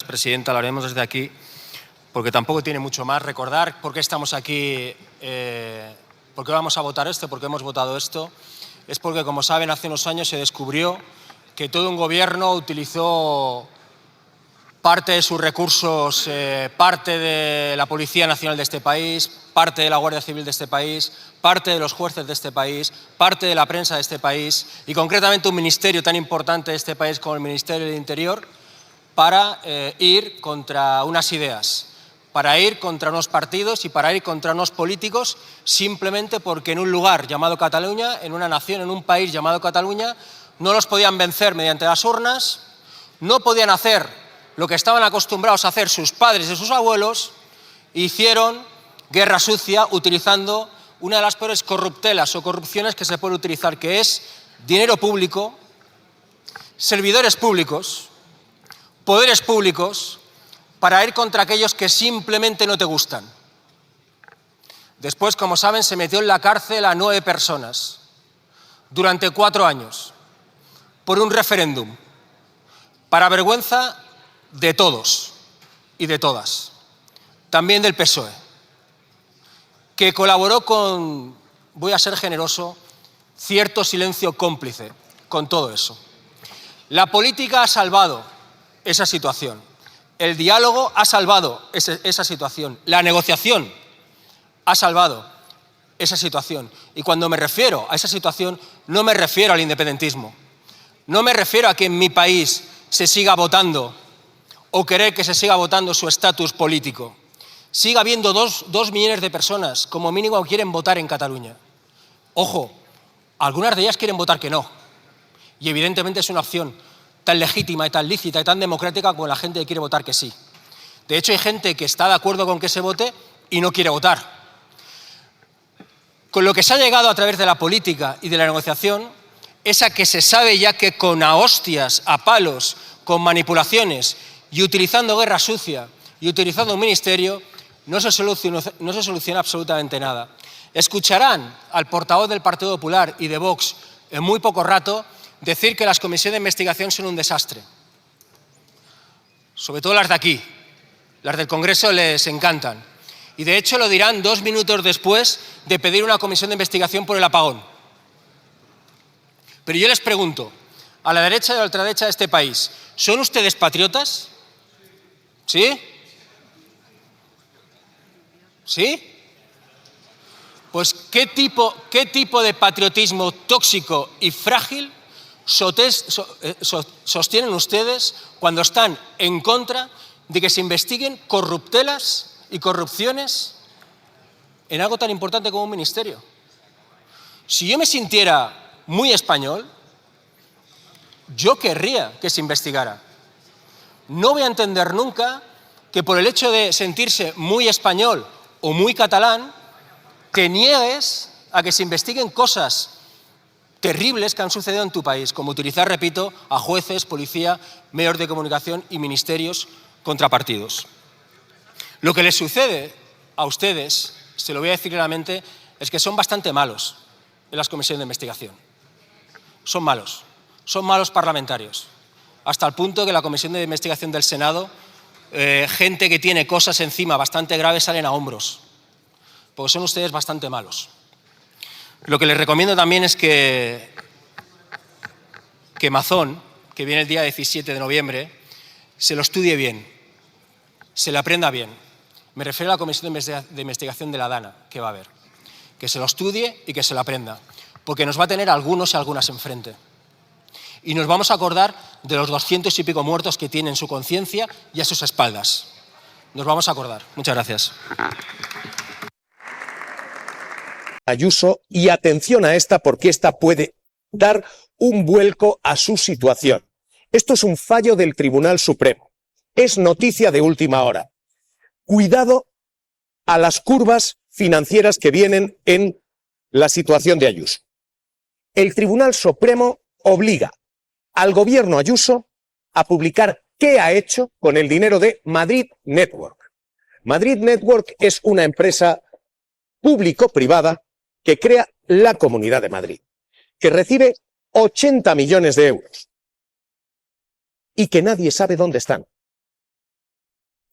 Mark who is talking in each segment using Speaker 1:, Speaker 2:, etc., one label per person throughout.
Speaker 1: Presidenta, lo haremos desde aquí, porque tampoco tiene mucho más. Recordar por qué estamos aquí, por qué vamos a votar esto, por qué hemos votado esto. Es porque, como saben, hace unos años se descubrió que todo un gobierno utilizó parte de sus recursos, parte de la Policía Nacional de este país, parte de la Guardia Civil de este país, parte de los jueces de este país, parte de la prensa de este país y, concretamente, un ministerio tan importante de este país como el Ministerio del Interior, para ir contra unas ideas, para ir contra unos partidos y para ir contra unos políticos, simplemente porque en un lugar llamado Cataluña, en una nación, en un país llamado Cataluña, no los podían vencer mediante las urnas, no podían hacer lo que estaban acostumbrados a hacer sus padres y sus abuelos, e hicieron guerra sucia utilizando una de las peores corruptelas o corrupciones que se puede utilizar, que es dinero público, servidores públicos, poderes públicos, para ir contra aquellos que simplemente no te gustan. Después, como saben, se metió en la cárcel a 9 personas durante 4 años por un referéndum, para vergüenza de todos y de todas, también del PSOE, que colaboró con, voy a ser generoso, cierto silencio cómplice con todo eso. La política ha salvado esa situación. El diálogo ha salvado esa situación. La negociación ha salvado esa situación. Y cuando me refiero a esa situación, no me refiero al independentismo. No me refiero a que en mi país se siga votando o querer que se siga votando su estatus político. Siga habiendo 2 millones de personas, como mínimo, que quieren votar en Cataluña. Ojo, algunas de ellas quieren votar que no. Y evidentemente es una opción tan legítima y tan lícita y tan democrática como la gente que quiere votar que sí. De hecho, hay gente que está de acuerdo con que se vote y no quiere votar. Con lo que se ha llegado a través de la política y de la negociación es a que se sabe ya que con a hostias, a palos, con manipulaciones y utilizando guerra sucia y utilizando un ministerio, no se soluciona absolutamente nada. Escucharán al portavoz del Partido Popular y de Vox en muy poco rato decir que las comisiones de investigación son un desastre. Sobre todo las de aquí, las del Congreso les encantan. Y de hecho lo dirán 2 minutos después de pedir una comisión de investigación por el apagón. Pero yo les pregunto, a la derecha y a la ultraderecha de este país, ¿son ustedes patriotas? ¿Sí? ¿Sí? Pues ¿qué tipo de patriotismo tóxico y frágil sostienen ustedes cuando están en contra de que se investiguen corruptelas y corrupciones en algo tan importante como un ministerio? Si yo me sintiera muy español, yo querría que se investigara. No voy a entender nunca que por el hecho de sentirse muy español o muy catalán, te niegues a que se investiguen cosas terribles que han sucedido en tu país, como utilizar, repito, a jueces, policía, medios de comunicación y ministerios contra partidos. Lo que les sucede a ustedes, se lo voy a decir claramente, es que son bastante malos en las comisiones de investigación. Son malos parlamentarios, hasta el punto que la comisión de investigación del Senado, gente que tiene cosas encima bastante graves salen a hombros, porque son ustedes bastante malos. Lo que les recomiendo también es que Mazón, que viene el día 17 de noviembre, se lo estudie bien, se lo aprenda bien. Me refiero a la comisión de investigación de la DANA que va a haber. Que se lo estudie y que se lo aprenda, porque nos va a tener a algunos y algunas enfrente. Y nos vamos a acordar de los 200 y pico muertos que tiene en su conciencia y a sus espaldas. Nos vamos a acordar. Muchas gracias.
Speaker 2: Ayuso, y atención a esta, porque esta puede dar un vuelco a su situación. Esto es un fallo del Tribunal Supremo. Es noticia de última hora. Cuidado a las curvas financieras que vienen en la situación de Ayuso. El Tribunal Supremo obliga al gobierno Ayuso a publicar qué ha hecho con el dinero de Madrid Network. Madrid Network es una empresa público-privada que crea la Comunidad de Madrid, que recibe 80 millones de euros y que nadie sabe dónde están.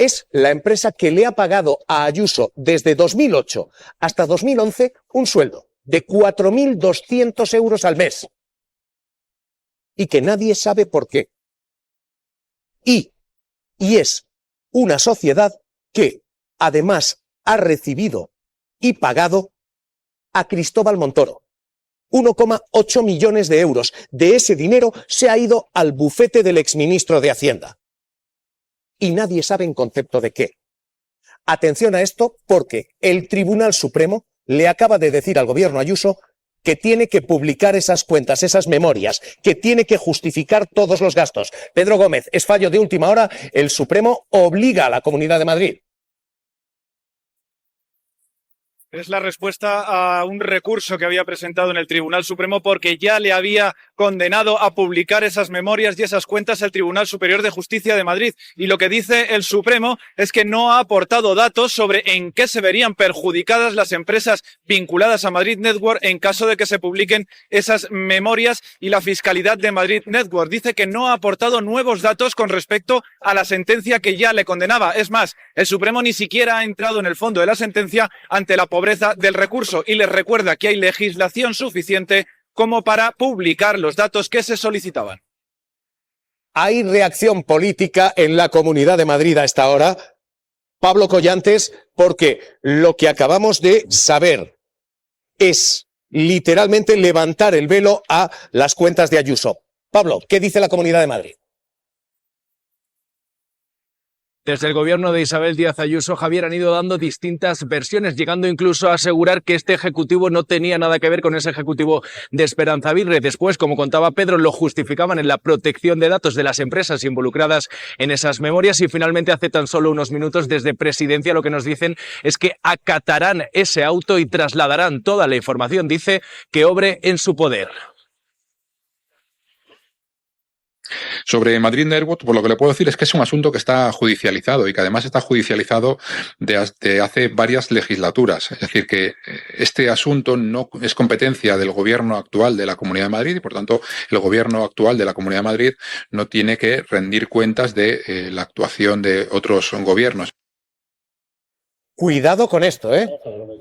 Speaker 2: es la empresa que le ha pagado a Ayuso desde 2008 hasta 2011 un sueldo de 4.200 euros al mes. Y que nadie sabe por qué. Y es una sociedad que además ha recibido y pagado a Cristóbal Montoro 1,8 millones de euros. De ese dinero se ha ido al bufete del exministro de Hacienda. Y nadie sabe en concepto de qué. Atención a esto, porque el Tribunal Supremo le acaba de decir al gobierno Ayuso que tiene que publicar esas cuentas, esas memorias, que tiene que justificar todos los gastos. Pedro Gómez, es fallo de última hora, el Supremo obliga a la Comunidad de Madrid.
Speaker 3: Es la respuesta a un recurso que había presentado en el Tribunal Supremo porque ya le había condenado a publicar esas memorias y esas cuentas el Tribunal Superior de Justicia de Madrid. Y lo que dice el Supremo es que no ha aportado datos sobre en qué se verían perjudicadas las empresas vinculadas a Madrid Network en caso de que se publiquen esas memorias, y la Fiscalidad de Madrid Network dice que no ha aportado nuevos datos con respecto a la sentencia que ya le condenaba. Es más, el Supremo ni siquiera ha entrado en el fondo de la sentencia ante la pobreza del recurso y les recuerda que hay legislación suficiente como para publicar los datos que se solicitaban.
Speaker 2: Hay reacción política en la Comunidad de Madrid a esta hora, Pablo Collantes, porque lo que acabamos de saber es literalmente levantar el velo a las cuentas de Ayuso. Pablo, ¿qué dice la Comunidad de Madrid?
Speaker 4: Desde el gobierno de Isabel Díaz Ayuso, Javier, han ido dando distintas versiones, llegando incluso a asegurar que este ejecutivo no tenía nada que ver con ese ejecutivo de Esperanza Aguirre. Después, como contaba Pedro, lo justificaban en la protección de datos de las empresas involucradas en esas memorias, y finalmente hace tan solo unos minutos desde Presidencia lo que nos dicen es que acatarán ese auto y trasladarán toda la información, dice, que obre en su poder.
Speaker 5: Sobre Madrid Network, pues lo que le puedo decir es que es un asunto que está judicializado y que además está judicializado desde hace varias legislaturas. Es decir, que este asunto no es competencia del gobierno actual de la Comunidad de Madrid y, por tanto, el gobierno actual de la Comunidad de Madrid no tiene que rendir cuentas de la actuación de otros gobiernos.
Speaker 2: Cuidado con esto, ¿eh?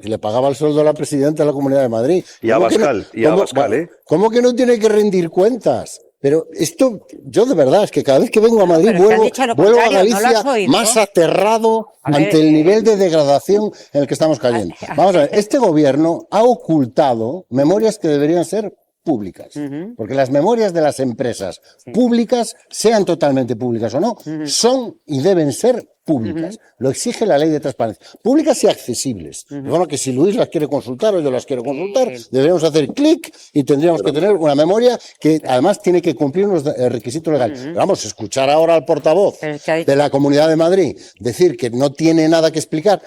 Speaker 6: Le pagaba el sueldo a la presidenta de la Comunidad de Madrid.
Speaker 7: Y a Abascal, ¿eh?
Speaker 6: ¿Cómo que no tiene que rendir cuentas? Pero esto, yo de verdad, es que cada vez que vengo a Madrid vuelvo a Galicia más aterrado ante el nivel de degradación en el que estamos cayendo. Vamos a ver, este gobierno ha ocultado memorias que deberían ser públicas, porque las memorias de las empresas públicas, sean totalmente públicas o no, son y deben ser públicas. Lo exige la ley de transparencia. Públicas y accesibles. De forma que si Luis las quiere consultar o yo las quiero consultar, deberíamos hacer clic y tendríamos que tener una memoria que además tiene que cumplir unos requisitos legales. Pero vamos, escuchar ahora al portavoz de la Comunidad de Madrid decir que no tiene nada que explicar.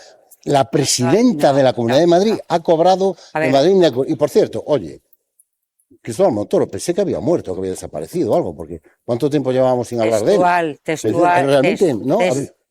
Speaker 6: La presidenta de la Comunidad de Madrid ha cobrado en Madrid. Y por cierto, oye, Cristóbal Montoro, pensé que había muerto, que había desaparecido o algo, porque ¿cuánto tiempo llevábamos sin hablar de él?
Speaker 8: Textual.
Speaker 6: Realmente, ¿no?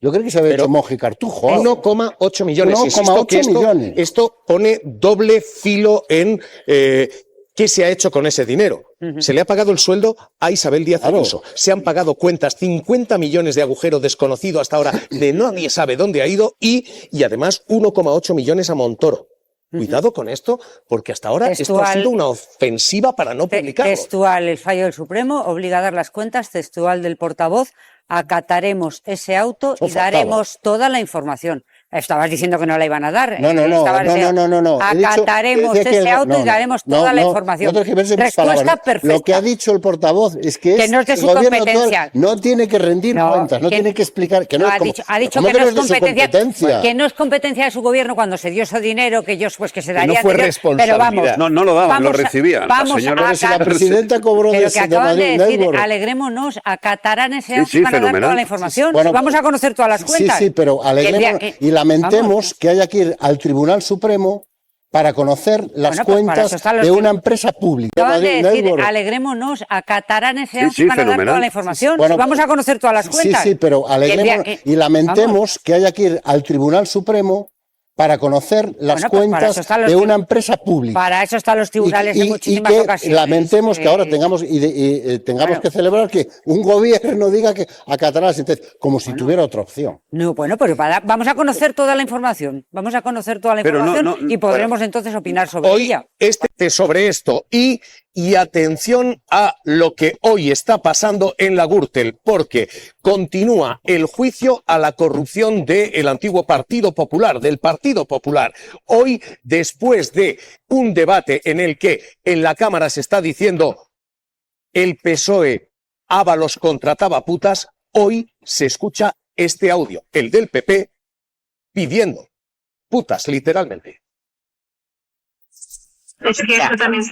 Speaker 6: Yo creo que se había hecho monje cartujo.
Speaker 2: 1,8 millones.
Speaker 6: 1,8 millones.
Speaker 2: Esto pone doble filo en qué se ha hecho con ese dinero. Se le ha pagado el sueldo a Isabel Díaz Ayuso. Se han pagado cuentas, 50 millones de agujero desconocido hasta ahora, de nadie sabe dónde ha ido, y además 1,8 millones a Montoro. Cuidado con esto, porque hasta ahora esto ha sido una ofensiva para no publicarlo.
Speaker 8: Textual, el fallo del Supremo obliga a dar las cuentas, textual del portavoz, acataremos ese auto y daremos toda la información. Estabas diciendo que no la iban a dar.
Speaker 6: No.
Speaker 8: Acataremos ese auto y daremos toda la información. Respuesta perfecta.
Speaker 6: Lo que ha dicho el portavoz es que
Speaker 8: no es de su competencia.
Speaker 6: No tiene que rendir cuentas, no tiene que explicar. Que no
Speaker 8: ha dicho que no es competencia. Que no es competencia de su gobierno cuando se dio ese dinero, que ellos pues que se darían.
Speaker 2: No fue responsabilidad.
Speaker 8: Pero vamos,
Speaker 7: no lo daban, lo recibían.
Speaker 6: Si la presidenta cobró de
Speaker 8: ese de Madrid Network. Alegrémonos, acatarán ese auto y van a dar toda la información. Vamos a conocer todas las cuentas.
Speaker 6: Sí, pero alegrémonos y lamentemos que haya que ir al Tribunal Supremo para conocer las cuentas de una empresa pública.
Speaker 8: Alegrémonos, acatarán ese auto y van a dar toda la información. Vamos a conocer todas las cuentas.
Speaker 6: Sí, pero alegrémonos y lamentemos que haya que ir al Tribunal Supremo para conocer las cuentas de una empresa pública.
Speaker 8: Para eso están los tribunales en muchísimas ocasiones.
Speaker 6: Lamentemos que ahora tengamos que celebrar que un gobierno diga que acatará la sentencia, como si tuviera otra opción.
Speaker 8: No, bueno, pero vamos a conocer toda la información. Vamos a conocer toda la información y podremos entonces opinar sobre ella.
Speaker 2: Sobre esto y atención a lo que hoy está pasando en la Gürtel, porque continúa el juicio a la corrupción del antiguo Partido Popular, del Partido Popular. Hoy, después de un debate en el que en la Cámara se está diciendo el PSOE Ábalos contrataba putas, hoy se escucha este audio, el del PP, pidiendo putas, literalmente.
Speaker 9: Es que eso también,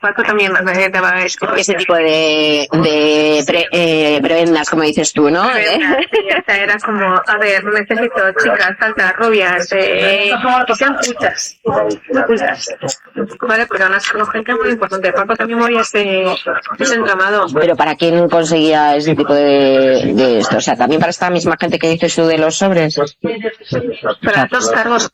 Speaker 9: Paco también daba ese tipo de prebendas, como dices tú, ¿no? Era como, a ver, necesito chicas altas, rubias, que sean putas. Vale, pero no gente muy importante. Paco también movía ese entramado.
Speaker 10: Pero ¿para quién conseguía ese tipo de esto? O sea, también para esta misma gente que dices tú de los sobres.
Speaker 9: Para dos cargos